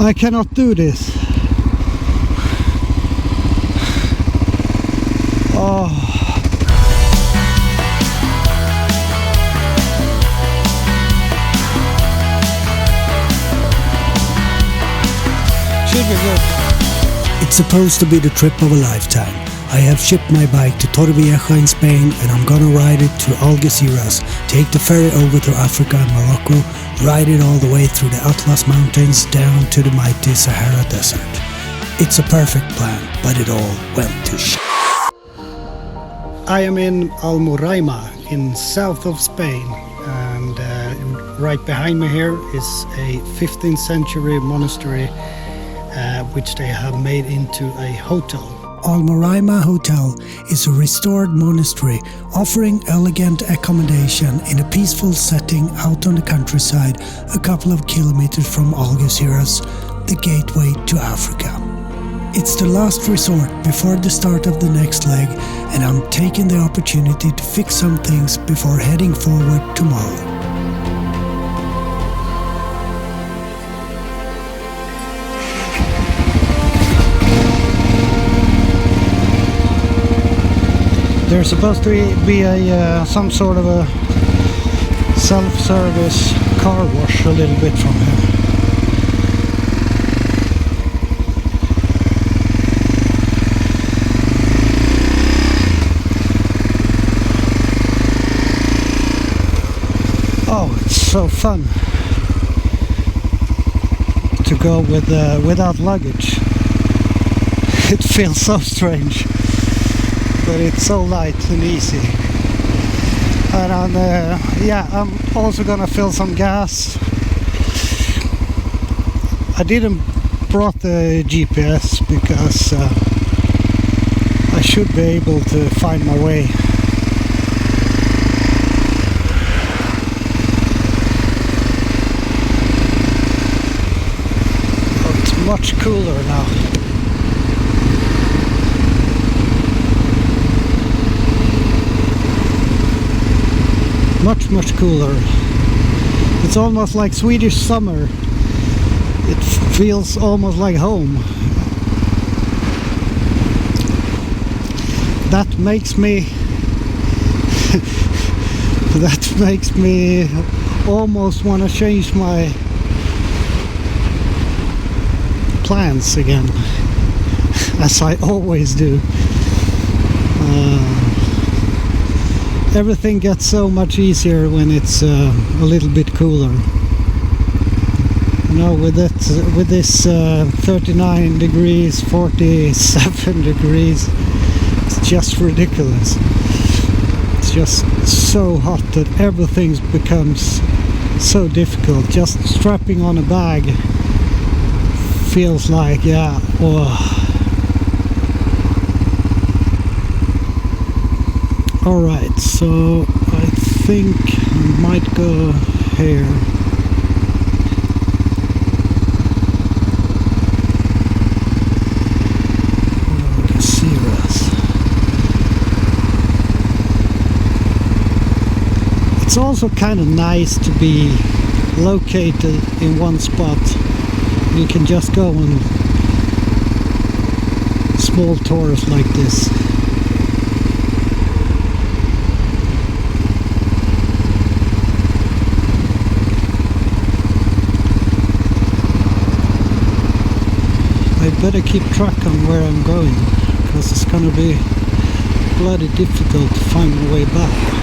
I cannot do this. Oh. Should be good. It's supposed to be the trip of a lifetime. I have shipped my bike to Torrevieja in Spain and I'm gonna ride it to Algeciras, take the ferry over to Africa and Morocco, ride it all the way through the Atlas Mountains down to the mighty Sahara Desert. It's a perfect plan, but it all went to shit. I am in Almoraima in south of Spain, and right behind me here is a 15th century monastery which they have made into a hotel. Almoraima Hotel is a restored monastery offering elegant accommodation in a peaceful setting out on the countryside a couple of kilometers from Algeciras, the gateway to Africa. It's the last resort before the start of the next leg, and I'm taking the opportunity to fix some things before heading forward tomorrow. There's supposed to be a some sort of a self-service car wash a little bit from here. Oh, it's so fun to go with without luggage. It feels so strange. But it's so light and easy. And I'm also gonna fill some gas. I didn't brought the GPS because I should be able to find my way. Oh, it's much cooler now. Much cooler. It's almost like Swedish summer. It feels almost like home. That makes me almost want to change my plans again, as I always do. Everything gets so much easier when it's a little bit cooler. You know, with this 39 degrees, 47 degrees, it's just ridiculous. It's just so hot that everything becomes so difficult. Just strapping on a bag feels like, yeah, oh. Alright, so I think I might go here. It's also kind of nice to be located in one spot. You can just go on small tours like this. I better keep track on where I'm going, because it's gonna be bloody difficult to find my way back.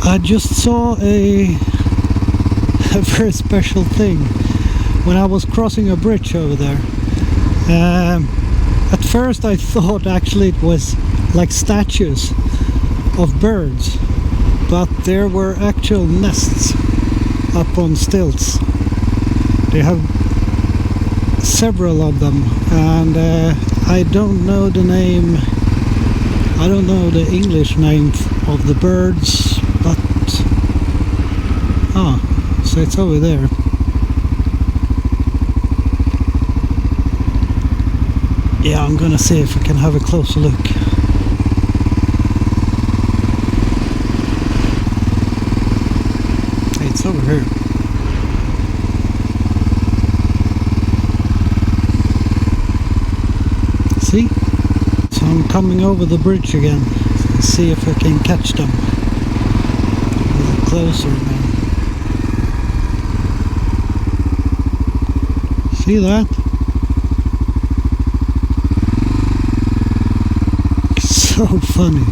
I just saw a very special thing when I was crossing a bridge over there. At first I thought actually it was like statues of birds, but there were actual nests up on stilts. They have several of them, and I don't know the name, I don't know the English name of the birds, but so it's over there. Yeah, I'm gonna see if I can have a closer look. It's over here. See? So I'm coming over the bridge again. Let's see if I can catch them. A little closer now. See that? So funny.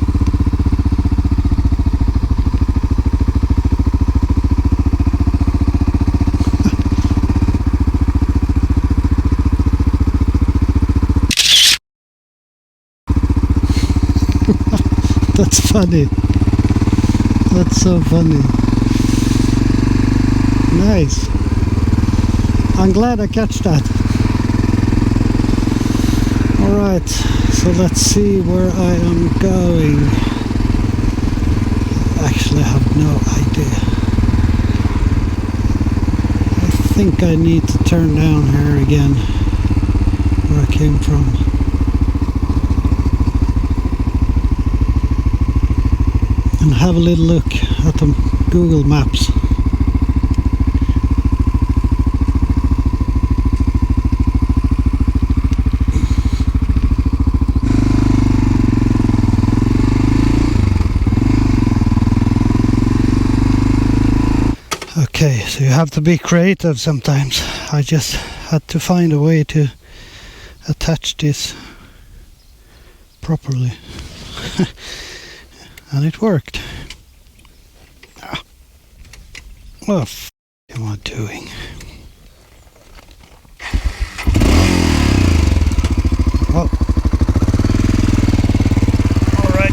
That's funny. That's so funny. Nice. I'm glad I catch that. Alright, so let's see where I am going. Actually, I have no idea. I think I need to turn down here again, where I came from. And have a little look at the Google Maps. Okay, so you have to be creative sometimes. I just had to find a way to attach this properly. And it worked. What the f am I doing? Oh. Alright.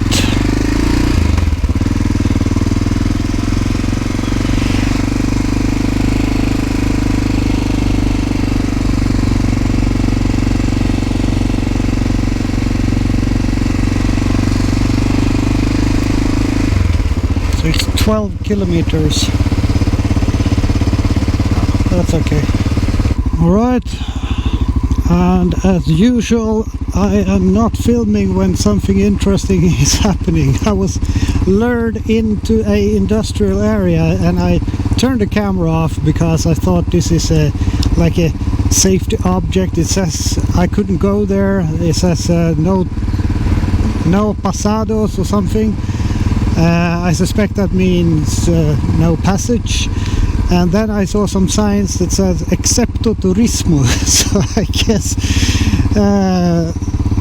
So it's 12 kilometers. That's okay. Alright, and as usual I am not filming when something interesting is happening. I was lured into a industrial area and I turned the camera off because I thought this is like a safety object. It says I couldn't go there. It says no pasados or something. I suspect that means no passage. And then I saw some signs that says excepto turismo. So I guess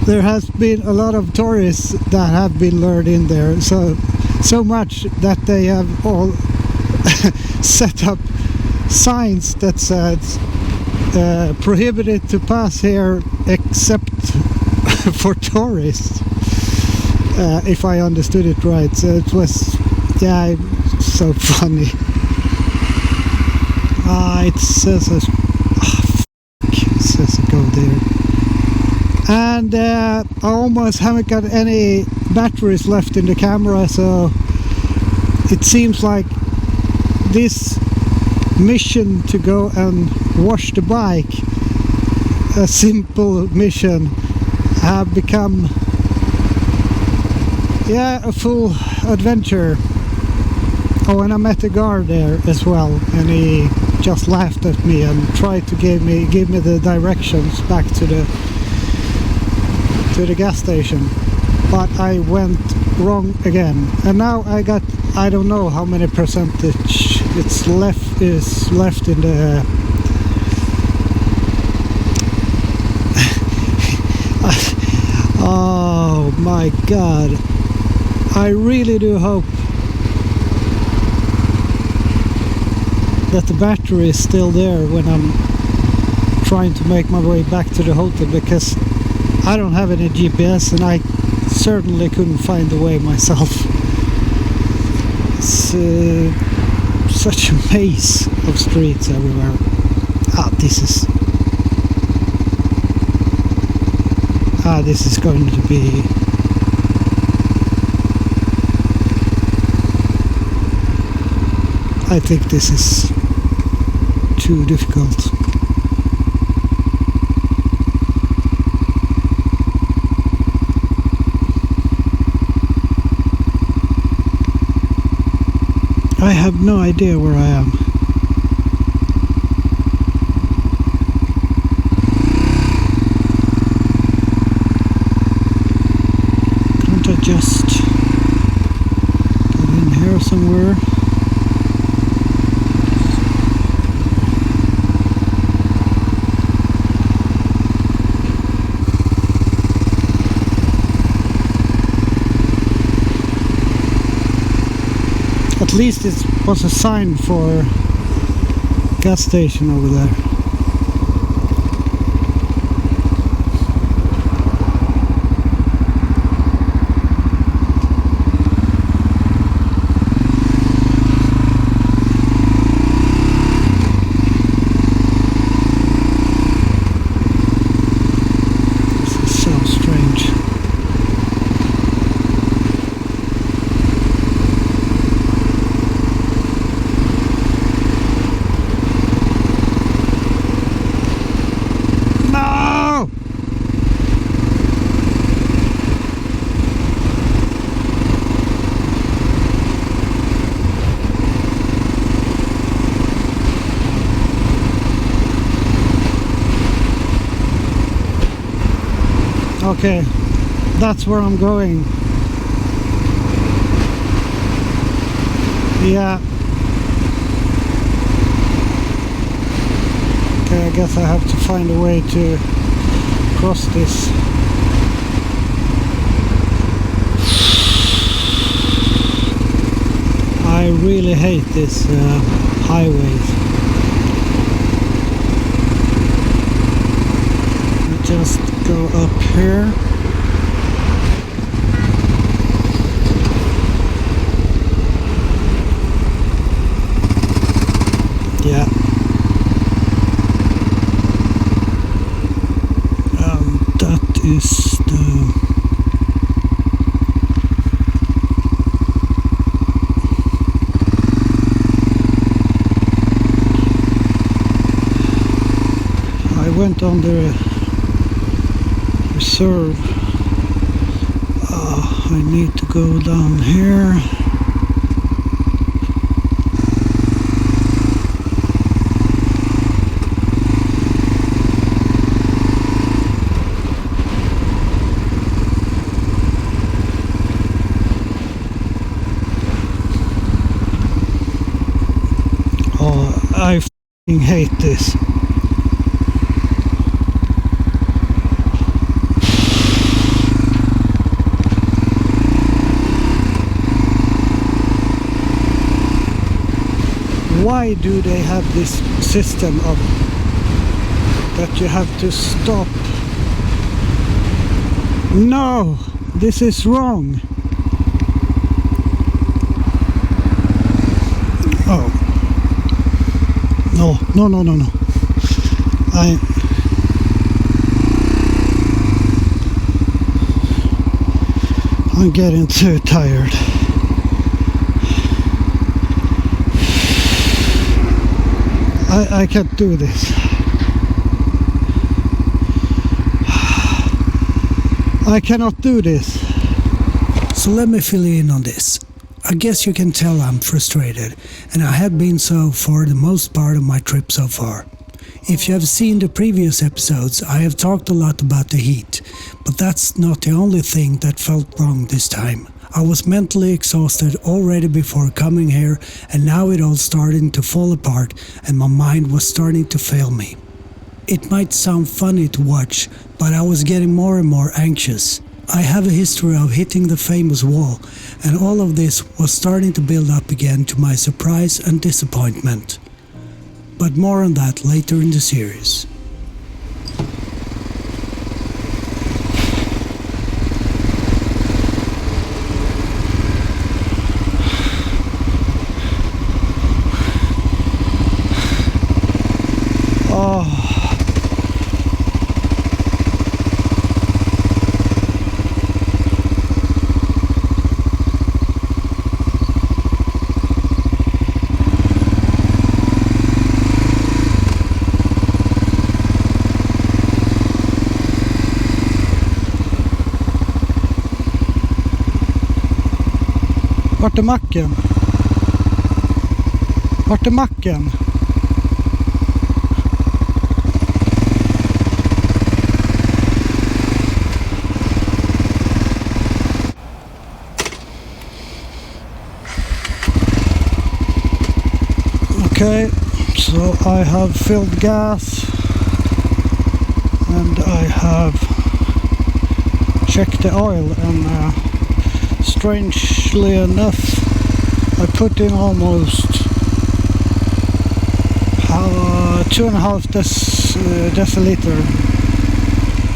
there has been a lot of tourists that have been lured in there. So much that they have all set up signs that said prohibited to pass here except for tourists. If I understood it right. So it was, yeah, so funny. It says it says go there. And I almost haven't got any batteries left in the camera, so it seems like this mission to go and wash the bike, a simple mission, have become a full adventure. Oh, and I met a guard there as well, and he just laughed at me and tried to give me the directions back to the gas station, but I went wrong again. And now I got, I don't know how many percentage is left in the oh my god, I really do hope that the battery is still there when I'm trying to make my way back to the hotel, because I don't have any GPS and I certainly couldn't find the way myself. It's such a maze of streets everywhere. This is going to be I think this is too difficult. I have no idea where I am. At least it was a sign for gas station over there. Okay, that's where I'm going. Yeah. Okay, I guess I have to find a way to cross this. I really hate this highways. Just go up here. Yeah. That is the... I went on the reserve. I need to go down here. Oh, I f***ing hate this. Why do they have this system of that you have to stop? No, this is wrong. Oh. No. I'm getting too tired. I can't do this. I cannot do this. So let me fill you in on this. I guess you can tell I'm frustrated, and I have been so for the most part of my trip so far. If you have seen the previous episodes, I have talked a lot about the heat, but that's not the only thing that felt wrong this time. I was mentally exhausted already before coming here, and now it all starting to fall apart and my mind was starting to fail me. It might sound funny to watch, but I was getting more and more anxious. I have a history of hitting the famous wall, and all of this was starting to build up again to my surprise and disappointment. But more on that later in the series. Vart är macken? Vart är macken? Okay, so I have filled gas and I have checked the oil, and strangely enough I put in almost 2.5 deciliter,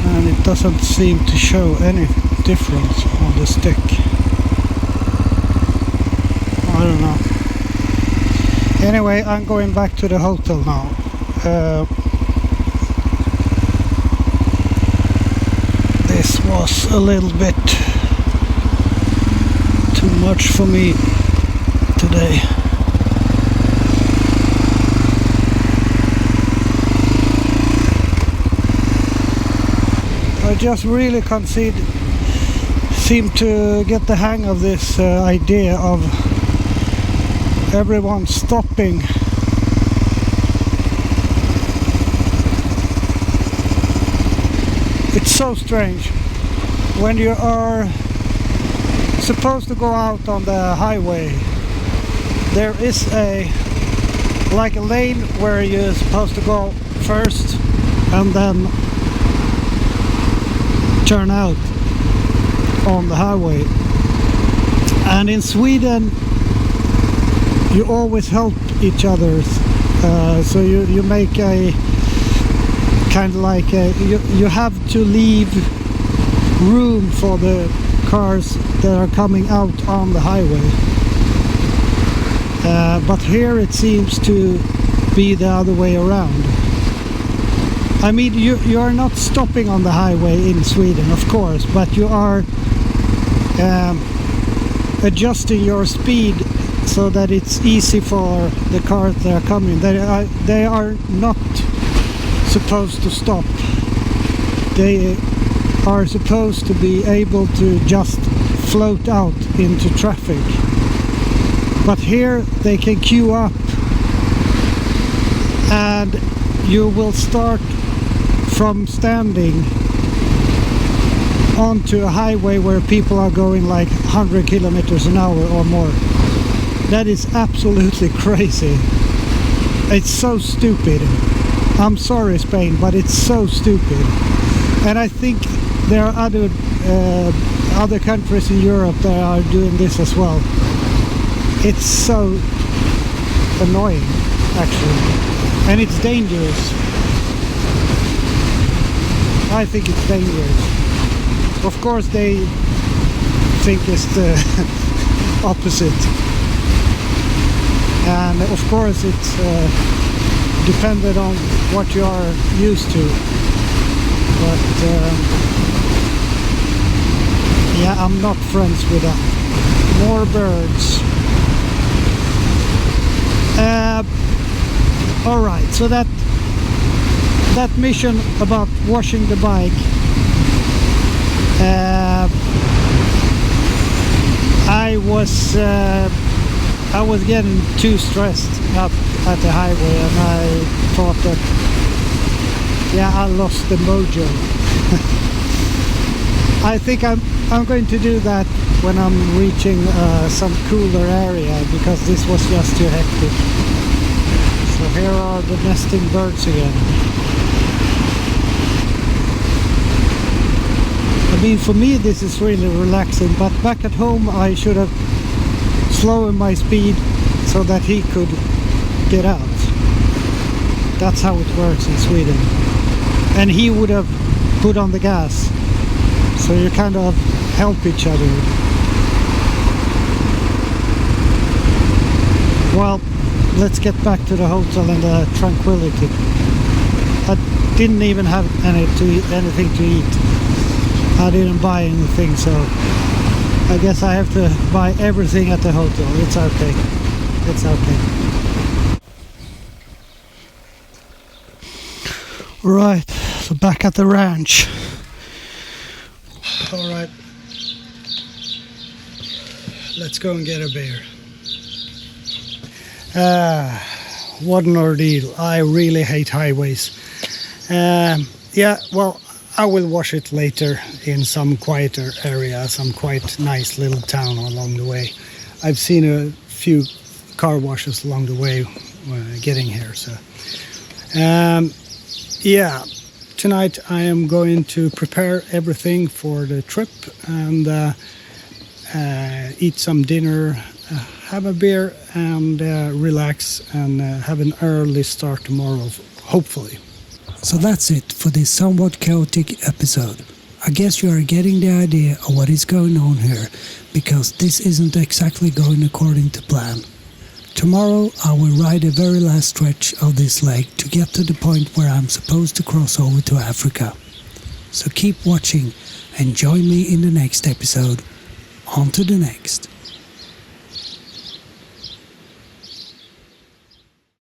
and it doesn't seem to show any difference on the stick. I don't know. Anyway, I'm going back to the hotel now. This was a little bit too much for me today. I just really seem to get the hang of this idea of everyone stopping. It's so strange when you are supposed to go out on the highway. There is like a lane where you're supposed to go first and then turn out on the highway. And in Sweden you always help each other, so you make a kind of like you have to leave room for the cars that are coming out on the highway, but here it seems to be the other way around. I mean, you are not stopping on the highway in Sweden, of course, but you are adjusting your speed so that it's easy for the cars that are coming. They are not supposed to stop. They are supposed to be able to just float out into traffic. But here they can queue up, and you will start from standing onto a highway where people are going like 100 kilometers an hour or more. That is absolutely crazy. It's so stupid. I'm sorry, Spain, but it's so stupid. And I think there are other countries in Europe that are doing this as well. It's so annoying, actually, and it's dangerous. I think it's dangerous. Of course, they think it's the opposite. And of course it's dependent on what you are used to, but yeah, I'm not friends with that. More birds. Alright, so that mission about washing the bike, I was getting too stressed up at the highway, and I thought that, yeah, I lost the mojo. I think I'm going to do that when I'm reaching some cooler area, because this was just too hectic. So here are the nesting birds again. I mean, for me this is really relaxing, but back at home I should have slowed my speed so that he could get out. That's how it works in Sweden. And he would have put on the gas. So you kind of help each other. Well, let's get back to the hotel and the tranquility. I didn't even have anything to eat. I didn't buy anything, so I guess I have to buy everything at the hotel. It's okay. It's okay. Right, so back at the ranch. Alright. Let's go and get a beer. What an ordeal. I really hate highways. Yeah, well, I will wash it later in some quieter area, some quite nice little town along the way. I've seen a few car washes along the way getting here. So, yeah, tonight I am going to prepare everything for the trip, and eat some dinner, have a beer and relax and have an early start tomorrow, hopefully. So that's it for this somewhat chaotic episode. I guess you are getting the idea of what is going on here, because this isn't exactly going according to plan. Tomorrow I will ride the very last stretch of this leg to get to the point where I'm supposed to cross over to Africa. So keep watching and join me in the next episode. On to the next.